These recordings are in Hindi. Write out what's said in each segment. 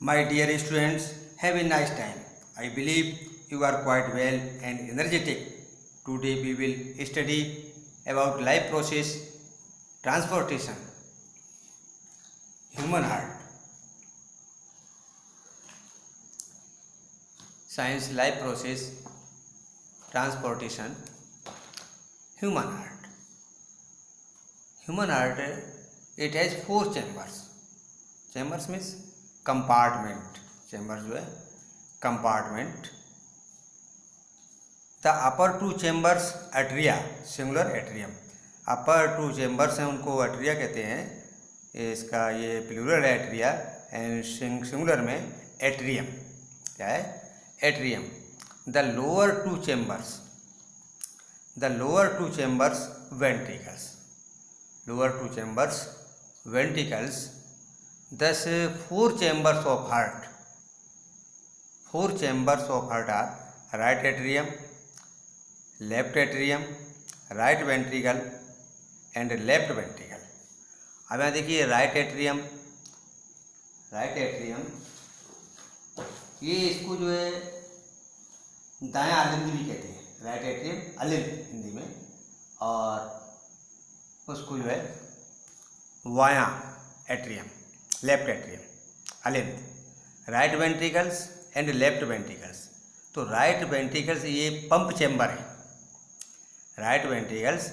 My dear students, have a nice time. I believe you are quite well and energetic. Today we will study about life process, transportation, human heart, science life process, transportation, human heart. Human heart, it has 4 chambers. Chambers means compartment. Chambers जो है compartment. The upper 2 chambers atria, singular atrium. Upper 2 chambers हैं उनको अट्रिया कहते हैं. इसका ये प्लूरल है एट्रिया एंड सिंगुलर में एट्रियम. क्या है? Atrium. The lower 2 chambers ventricles. Lower 2 chambers ventricles. thus 4 chambers of heart. 4 chambers of heart are right atrium, left atrium, right ventricle and left ventricle. अब यहाँ देखिए राइट एट्रियम ये इसको जो है दायां अलिंद भी कहते हैं. राइट एट्रियम अलिंद हिंदी में, और उसको जो है वायां एट्रियम, लेफ्ट एट्रियम अलिंद. Right ventricles and left ventricles. तो राइट वेंट्रिकल्स ये पंप चैम्बर है. राइट वेंट्रिकल्स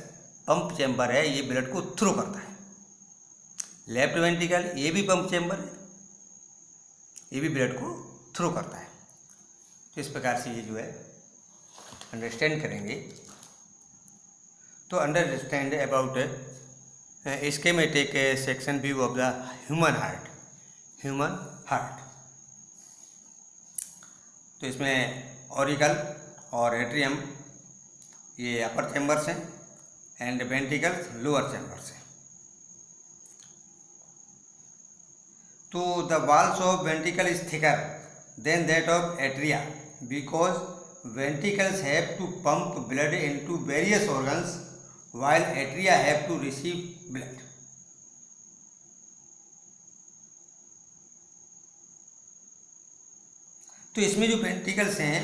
पंप चैम्बर है, ये ब्लड को थ्रू करता है. लेफ्ट वेंट्रिकल ये भी पंप चैम्बर है, ये भी ब्लड को थ्रू करता है. तो इस प्रकार से ये जो है अंडरस्टैंड करेंगे. तो understand about schematic section view of the human heart. तो इसमें ऑरिकल और एट्रियम ये अपर चैम्बर्स हैं एंड वेंट्रिकल्स लोअर चैम्बर्स हैं. तो the walls of ventricle is thicker than that of atria because ventricles have to pump blood into various organs while atria have to receive blood. तो इसमें जो वेंट्रिकल्स हैं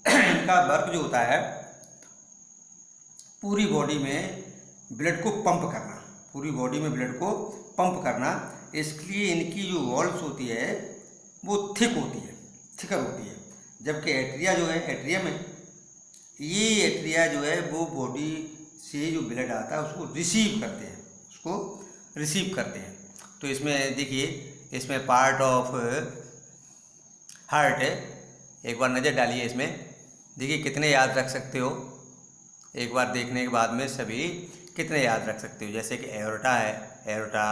इनका वर्क जो होता है पूरी बॉडी में ब्लड को पंप करना. इसके लिए इनकी जो वॉल्स होती है वो थिकर होती है. जबकि एट्रिया जो है एट्रियम है, ये एट्रिया जो है वो बॉडी से जो ब्लड आता है उसको रिसीव करते हैं. तो इसमें देखिए, इसमें पार्ट ऑफ हार्ट है. एक बार नज़र डालिए इसमें, देखिए कितने याद रख सकते हो. एक बार देखने के बाद में सभी कितने याद रख सकते हो. जैसे कि एओर्टा है, aorta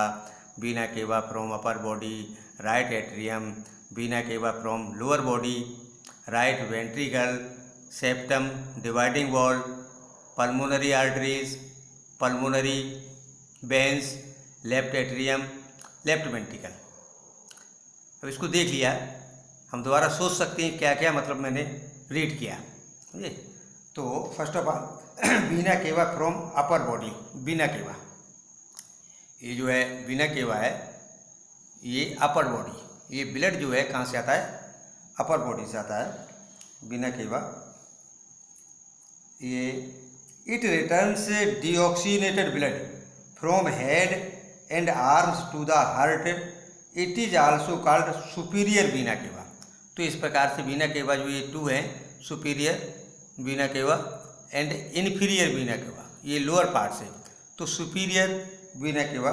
vena cava from upper body, right atrium vena cava from lower body, right ventricle, septum dividing wall, pulmonary arteries, pulmonary veins, left atrium, left ventricle. अब इसको देख लिया, हम दोबारा सोच सकते हैं क्या क्या मतलब मैंने रीड किया. समझे? तो first of all Veena cava from upper body. Vena cava ये जो है वीना केवा है, ये अपर बॉडी. ये ब्लड जो है कहाँ से आता है? अपर बॉडी से आता है. वीना केवा ये it returns deoxygenated blood from head and arms to the heart. It is also called superior vena cava. तो इस प्रकार से वीना केवा जो ये 2 हैं, सुपीरियर वीना केवा एंड इन्फीरियर वीना केवा, ये लोअर पार्ट से. तो सुपीरियर वीना केवा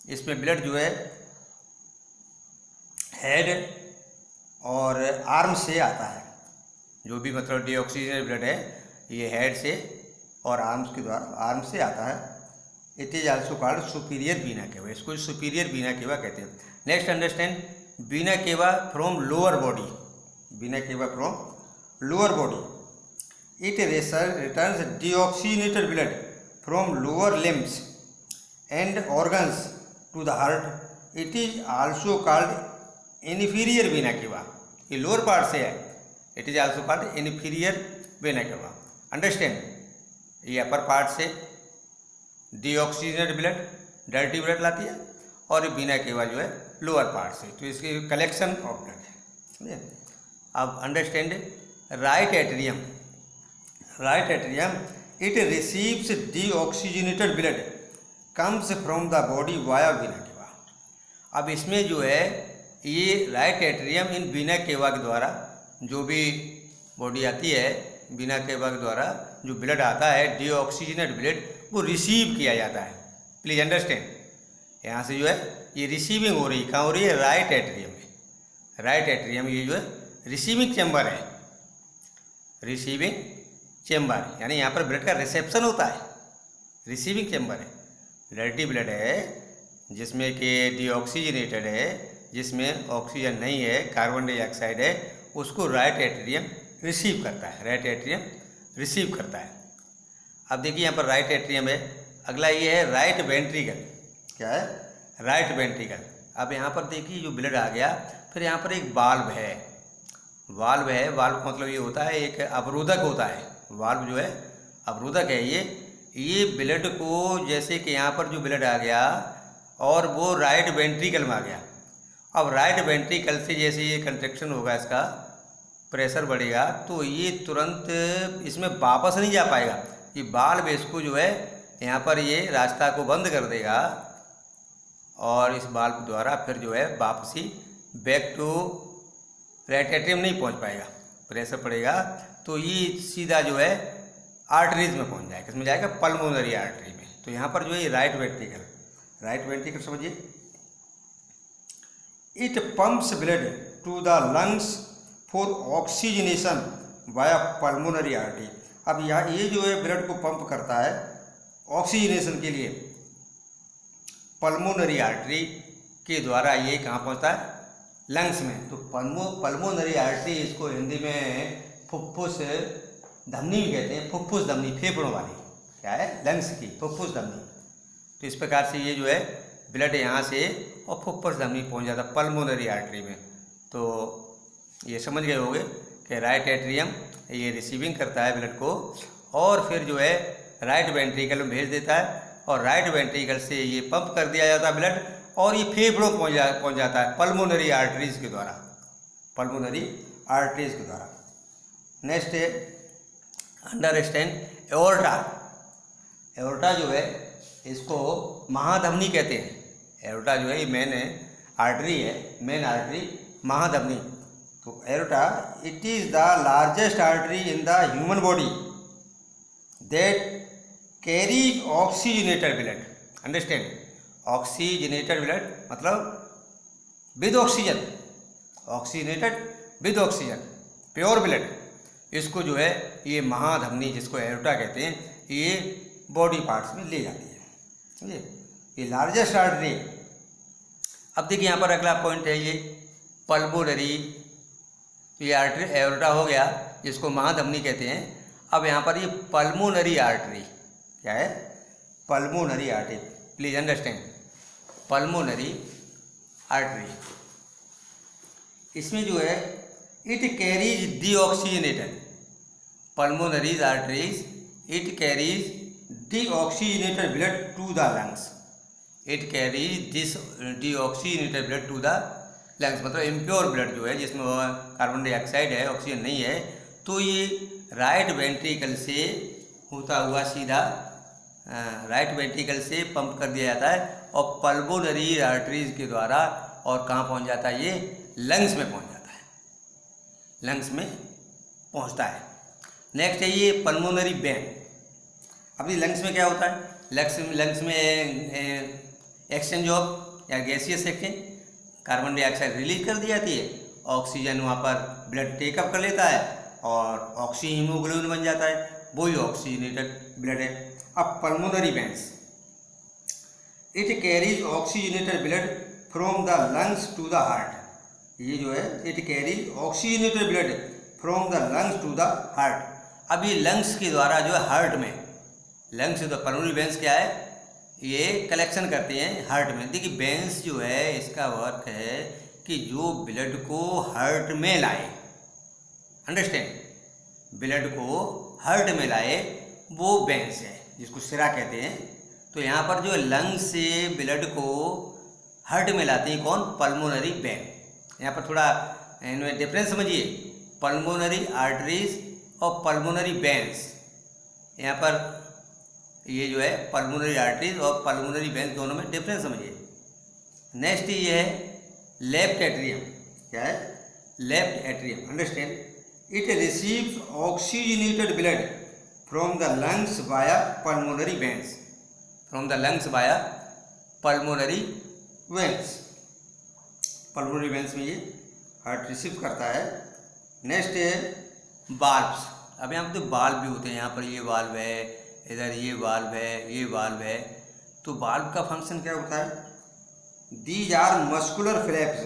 इसमें ब्लड जो है हेड और आर्म से आता है. जो भी मतलब डीऑक्सीजनेटेड ब्लड है ये हेड से और आर्म्स के द्वारा आर्म से आता है. It is also called superior vena केवा. इसको सुपीरियर वीना केवा कहते हैं. Next understand Veena cava from lower body. Vena cava from lower body. It returns deoxygenated blood from lower limbs and organs to the heart. It is also called inferior vena cava. ये लोअर पार्ट से है. It is also called inferior vena cava. Understand? ये अपर पार्ट से डीऑक्सीजनेटेड ब्लड, डर्टी ब्लड लाती है, और वीना केवा जो है लोअर पार्ट से, तो इसकी कलेक्शन ऑफ ब्लड है, समझे। अब understand right atrium, right atrium it receives deoxygenated blood comes from the body via Veena केवा। अब इसमें जो है ये राइट एट्रियम इन वीना केवा के द्वारा जो भी बॉडी आती है, वीना केवा के द्वारा जो ब्लड आता है डीऑक्सीजनेटेड ब्लड वो रिसीव किया जाता है। प्लीज अंडरस्टैंड, यहाँ से जो है ये रिसीविंग हो रही है, कहाँ हो रही है, राइट एट्रियम में। राइट एट्रियम ये जो है रिसीविंग चैम्बर है, रिसीविंग चैम्बर, यानी यहाँ पर ब्लड का रिसेप्शन होता है, रिसीविंग चैम्बर है। डर्टी ब्लड है जिसमें कि डीऑक्सीजनेटेड है, जिसमें ऑक्सीजन नहीं है, कार्बन डाइऑक्साइड है, उसको राइट एट्रियम रिसीव करता है, राइट एट्रियम रिसीव करता है। अब देखिए यहाँ पर राइट एट्रियम है, अगला ये है राइट वेंट्रिकल। क्या है, राइट वेंट्रिकल। अब यहाँ पर देखिए जो ब्लड आ गया, फिर यहाँ पर एक वाल्व है, वाल्व है, वाल्व का मतलब ये होता है एक अवरोधक होता है, वाल्व जो है अवरोधक है। ये ब्लड को, जैसे कि यहाँ पर जो ब्लड आ गया और वो राइट वेंट्रिकल में आ गया, अब राइट वेंट्रिकल से जैसे ये कंट्रैक्शन होगा, इसका प्रेशर बढ़ेगा, तो ये तुरंत इसमें वापस नहीं जा पाएगा, ये वाल्व इसको जो है यहाँ पर ये रास्ता को बंद कर देगा और इस वाल्व द्वारा फिर जो है वापसी बैक टू राइट एट्रियम नहीं पहुँच पाएगा, प्रेशर पड़ेगा तो ये सीधा जो है आर्टरीज में पहुँच जाएगा, किसमें जाएगा, पल्मोनरी आर्टरी में। तो यहाँ पर जो है राइट वेंट्रिकल, राइट वेंट्रिकल समझिए, it pumps blood to the lungs for oxygenation via pulmonary artery. अब यहाँ ये जो है ब्लड को पंप करता है ऑक्सीजनेशन के लिए पल्मोनरी आर्टरी के द्वारा, ये कहाँ पहुँचता है, लंग्स में। तो पल्मोनरी आर्टरी, इसको हिंदी में फुफ्फुस धमनी भी कहते हैं, फुफ्फुस धमनी, फेफड़ों वाली, क्या है, लंग्स की फुफ्फुस धमनी। तो इस प्रकार से ये जो है ब्लड यहाँ से और फुफ्फुस धमनी पहुँच जाता है पल्मोनरी आर्टरी में। तो ये समझ गए होंगे कि राइट एट्रियम ये रिसीविंग करता है ब्लड को और फिर जो है राइट वेंट्रिकल में भेज देता है और राइट वेंट्रिकल से ये पंप कर दिया जाता है ब्लड और ये फेफड़ों पहुँच जाता है पल्मोनरी आर्टरीज के द्वारा, पल्मोनरी आर्टरीज के द्वारा। नेक्स्ट है अंडरस्टैंड एओर्टा। एओर्टा जो है इसको महाधमनी कहते हैं। एओर्टा जो है ये मेन आर्टरी है, मेन आर्टरी महाधमनी। तो aorta it is the largest artery in the human body that carries oxygenated blood. Understand, oxygenated blood मतलब with oxygen, oxygenated with oxygen, pure blood. इसको जो है ये महाधमनी, जिसको एओर्टा कहते हैं, ये बॉडी पार्ट्स में ले जाती है, समझिए, ये लार्जेस्ट आर्टरी। अब देखिए यहाँ पर अगला पॉइंट है ये पल्मोनरी। ये आर्टरी एओर्टा हो गया जिसको महाधमनी कहते हैं। अब यहाँ पर ये पल्मोनरी आर्टरी, क्या है, pulmonary artery, please understand, pulmonary artery. इसमें जो है it carries deoxygenated, pulmonary arteries it carries deoxygenated blood to the lungs, it carries this deoxygenated blood to the lungs, मतलब इम्प्योर ब्लड जो है जिसमें कार्बन डाइऑक्साइड है, ऑक्सीजन नहीं है, तो ये राइट वेंट्रिकल से होता हुआ सीधा राइट वेंट्रिकल से पंप कर दिया जाता है और पल्मोनरी आर्टरीज के द्वारा और कहाँ पहुँच जाता है, ये लंग्स में पहुँच जाता है, लंग्स में पहुँचता है। नेक्स्ट है ये पल्मोनरी वेन। अभी लंग्स में क्या होता है, लंग्स में एक्सचेंज ऑफ या gaseous exchange, carbon dioxide release कर दी जाती है, ऑक्सीजन वहाँ पर ब्लड टेकअप कर लेता है और ऑक्सी हीमोग्लोबिन बन जाता है, वही ऑक्सीजनेटेड ब्लड है। अब pulmonary veins, it carries oxygenated blood from the lungs to the heart. ये जो है it carries oxygenated blood from the lungs to the heart. अब ये लंग्स के द्वारा जो है हार्ट में, लंग्स तो पल्मोनरी वेन्स क्या है, ये कलेक्शन करते हैं हार्ट में। देखिए वेन्स जो है इसका वर्क है कि जो ब्लड को हार्ट में लाए, अंडरस्टैंड, ब्लड को हार्ट में लाए वो वेन्स है जिसको सिरा कहते हैं। तो यहाँ पर जो लंग से ब्लड को हार्ट में लाते हैं कौन, पल्मोनरी वेन। यहाँ पर थोड़ा इनमें डिफरेंस समझिए, पल्मोनरी आर्टरीज और पल्मोनरी वेन्स। यहाँ पर ये जो है पल्मोनरी आर्टरीज और पल्मोनरी वेन्स दोनों में डिफरेंस समझिए। नेक्स्ट ये है लेफ्ट एट्रियम। क्या है, left atrium. Understand, it receives oxygenated blood from the lungs via pulmonary veins, from the lungs via pulmonary veins. Pulmonary veins में ये हार्ट रिसीव करता है। नेक्स्ट है वाल्व्स। अब यहाँ पर तो वाल्व भी होते हैं, यहाँ पर ये वाल्व है, इधर ये वाल्व है, ये वाल्व है। तो वाल्व का फंक्शन क्या होता है, these are muscular flaps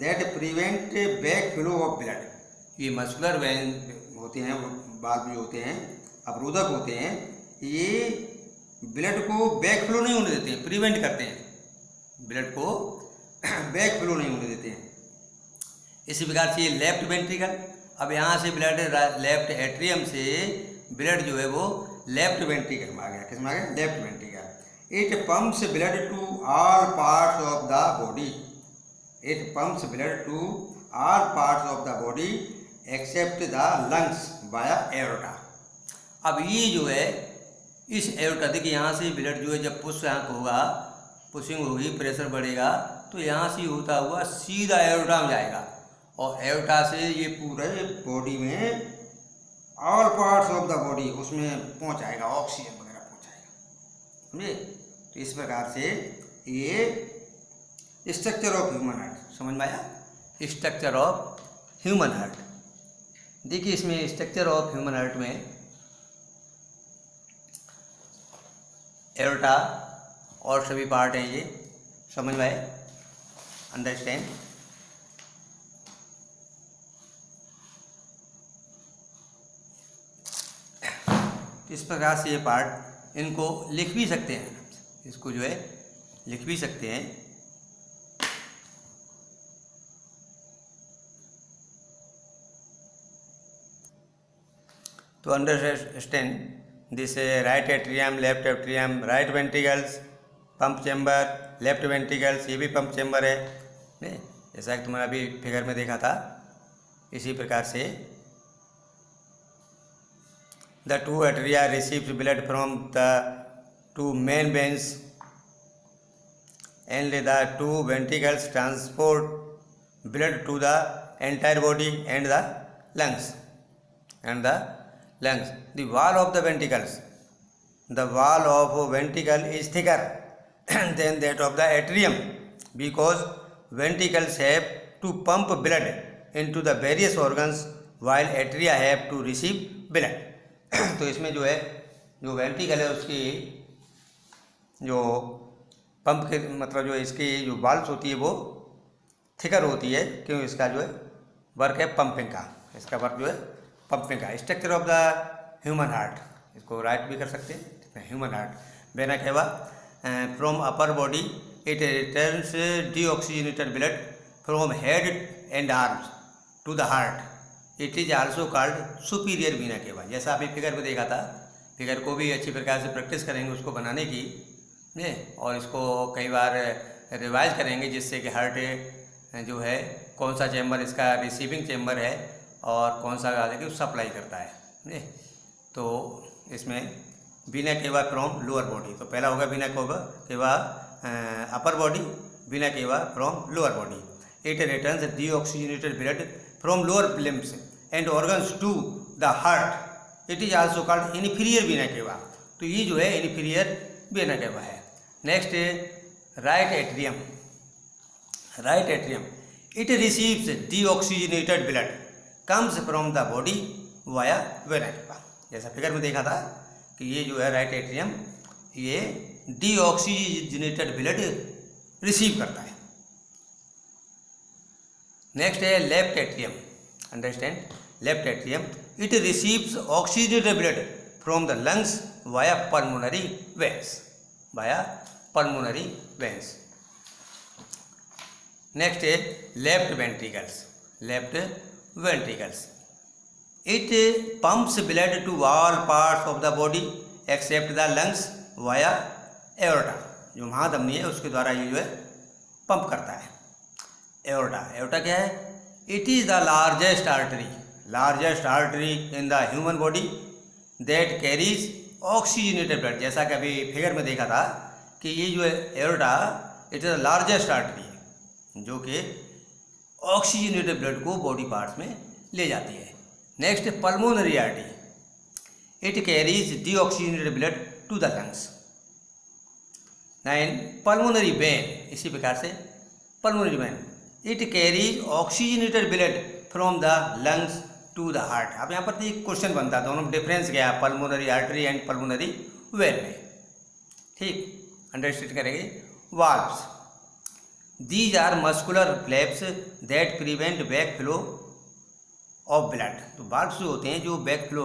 that prevent back flow of blood. ये मस्कुलर वेन होते हैं, वाल्व जो होते हैं अवरोधक होते हैं, ये ब्लड को बैक फ्लो नहीं होने देते हैं, प्रिवेंट करते हैं, ब्लड को बैक फ्लो नहीं होने देते हैं। इसी प्रकार से ये लेफ्ट वेंट्रिकल। अब यहाँ से ब्लड लेफ्ट एट्रियम से ब्लड जो है वो लेफ्ट वेंट्रिकल में आ गया। किसमें आ गया, left ventricle. It pumps blood to all parts of the body, it pumps blood to all parts of the body except the lungs via aorta. अब ये जो है इस एओर्टा, देखिए यहाँ से ब्लड जो है जब पुश यहाँ होगा, पुशिंग होगी, प्रेशर बढ़ेगा, तो यहाँ से होता हुआ सीधा एओर्टा में जाएगा और एओर्टा से ये पूरे बॉडी में all parts of the body उसमें पहुँचाएगा, ऑक्सीजन वगैरह पहुँचाएगा। समझे, तो इस प्रकार से ये स्ट्रक्चर ऑफ ह्यूमन हार्ट समझ में आया, स्ट्रक्चर ऑफ ह्यूमन हार्ट। देखिए इसमें स्ट्रक्चर ऑफ ह्यूमन हार्ट में एओर्टा और सभी पार्ट हैं, ये समझ में आए, अंडरस्टैंड। इस प्रकार से ये पार्ट, इनको लिख भी सकते हैं, इसको जो है लिख भी सकते हैं। तो understand this right atrium, left atrium, right ventricles, pump chamber, left ventricles, ये भी पंप चैम्बर है, नहीं जैसा कि तुमने अभी फिगर में देखा था। इसी प्रकार से the two atria receives blood from the two main veins and the two ventricles transport blood to the entire body and the lungs. The wall of the ventricles, the wall of ventricle is thicker than that of the atrium because ventricles have to pump blood into the various organs while atria have to receive blood. तो इसमें जो है, जो वेंट्रिकल है उसकी जो पंप के मतलब जो इसकी जो वाल्व्स होती है वो थिकर होती है, क्योंकि इसका जो है वर्क है पंपिंग का, इसका वर्क जो है पंपिंग का। Structure of the human heart, इसको राइट भी कर सकते हैं, human heart. Vena cava from upper body it returns deoxygenated blood from head and arms to the heart, it is also called superior vena cava. जैसा आपने फिगर में देखा था, फिगर को भी अच्छी प्रकार से प्रैक्टिस करेंगे उसको बनाने की, और इसको कई बार रिवाइज करेंगे, जिससे कि हार्ट जो है कौन सा चैम्बर इसका रिसीविंग चैम्बर है और कौन सा आगे सप्लाई करता है। तो इसमें Veena cava from lower body, तो पहला होगा वीना केवा upper body, vena cava from lower body. It returns deoxygenated blood from lower limbs and organs to the heart, it is also called inferior vena cava। तो ये जो है inferior vena cava है। नेक्स्ट है right atrium. Right atrium, it receives deoxygenated blood comes from the body via vena cava। जैसा फिगर में देखा था कि ये जो है राइट एट्रियम, ये डीऑक्सीजनेटेड ब्लड रिसीव करता है। नेक्स्ट है left atrium. Understand, left atrium, it receives oxygenated blood from the lungs via pulmonary veins, via pulmonary veins. Next है left ventricles. Left ventricles, it pumps blood to all parts of the body except the lungs via aorta. जो महाधमनी है उसके द्वारा ये जो है पंप करता है। एओर्टा, एओर्टा क्या है? It is the largest artery in the human body that carries oxygenated blood. जैसा कि अभी फिगर में देखा था कि ये जो है aorta, it is the largest artery है जो कि ऑक्सीजनेटेड ब्लड को बॉडी पार्ट्स में ले जाती है। Next, pulmonary artery, it carries deoxygenated blood to the lungs. 9, pulmonary vein, इसी प्रकार से pulmonary vein, it carries oxygenated blood from the lungs to the heart. अब यहाँ पर एक क्वेश्चन बनता है, दोनों में डिफरेंस क्या है pulmonary artery and pulmonary vein में, ठीक, अंडरस्टैंड करेंगे। Valves, these are muscular flaps that prevent back flow of blood. तो वाल्व्स जो होते हैं जो बैक फ्लो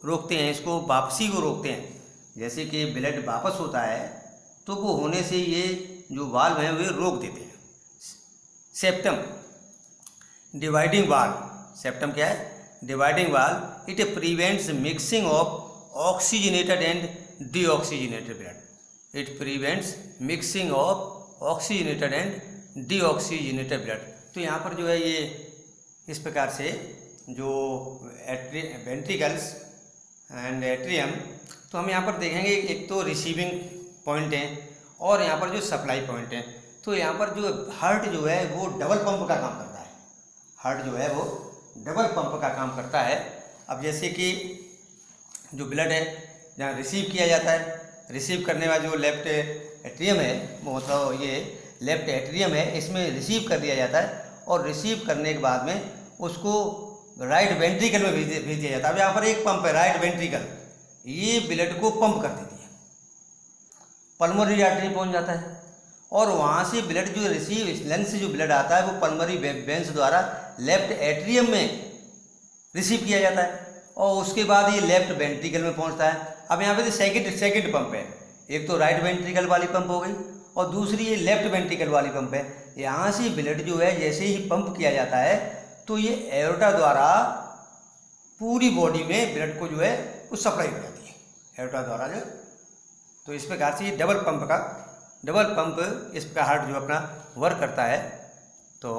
रोकते हैं, इसको वापसी को रोकते हैं। जैसे कि ब्लड वापस होता है तो वो होने से ये जो वाल्व हैं वे रोक देते हैं। सेप्टम, डिवाइडिंग वाल्व, सेप्टम क्या है? Dividing valve, it prevents mixing of oxygenated and deoxygenated blood. It prevents mixing of oxygenated and deoxygenated blood. तो यहाँ पर जो है ये इस प्रकार से जो वेंट्रिकल्स एंड एट्रियम, तो हम यहाँ पर देखेंगे एक तो रिसीविंग पॉइंट है और यहाँ पर जो सप्लाई पॉइंट है। तो यहाँ पर जो हार्ट जो है वो डबल पंप का काम करता है। हार्ट जो है वो डबल पंप का काम करता है। अब जैसे कि जो ब्लड है जहाँ रिसीव किया जाता है, रिसीव करने वाला जो लेफ्ट एट्रियम है, वो मतलब ये लेफ्ट एट्रियम है, इसमें रिसीव कर दिया जाता है और रिसीव करने के बाद में उसको राइट वेंट्रिकल में भेज दिया जाता है। अब यहाँ पर एक पंप है राइट वेंट्रिकल, ये ब्लड को पंप कर देती है, पल्मोनरी आर्टरी पहुंच जाता है और वहाँ से ब्लड जो रिसीव लंग्स से जो ब्लड आता है वो पल्मोनरी वेन्स द्वारा लेफ्ट एट्रियम में रिसीव किया जाता है और उसके बाद ये लेफ्ट वेंट्रिकल में पहुँचता है। अब यहाँ पे सेकंड पंप है, एक तो राइट वेंट्रिकल वाली पंप हो गई और दूसरी ये लेफ्ट वेंट्रिकल वाली पंप है। यहाँ से ब्लड जो है जैसे ही पंप किया जाता है तो ये एओर्टा द्वारा पूरी बॉडी में ब्लड को जो है वो सप्लाई हो जाती है एओर्टा द्वारा जो। तो इस प्रकार से ये डबल पंप इस प्रकार हार्ट जो अपना वर्क करता है। तो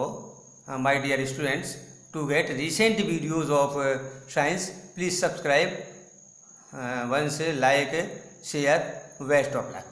my dear students, to get recent videos of science please subscribe, once like share, best of luck.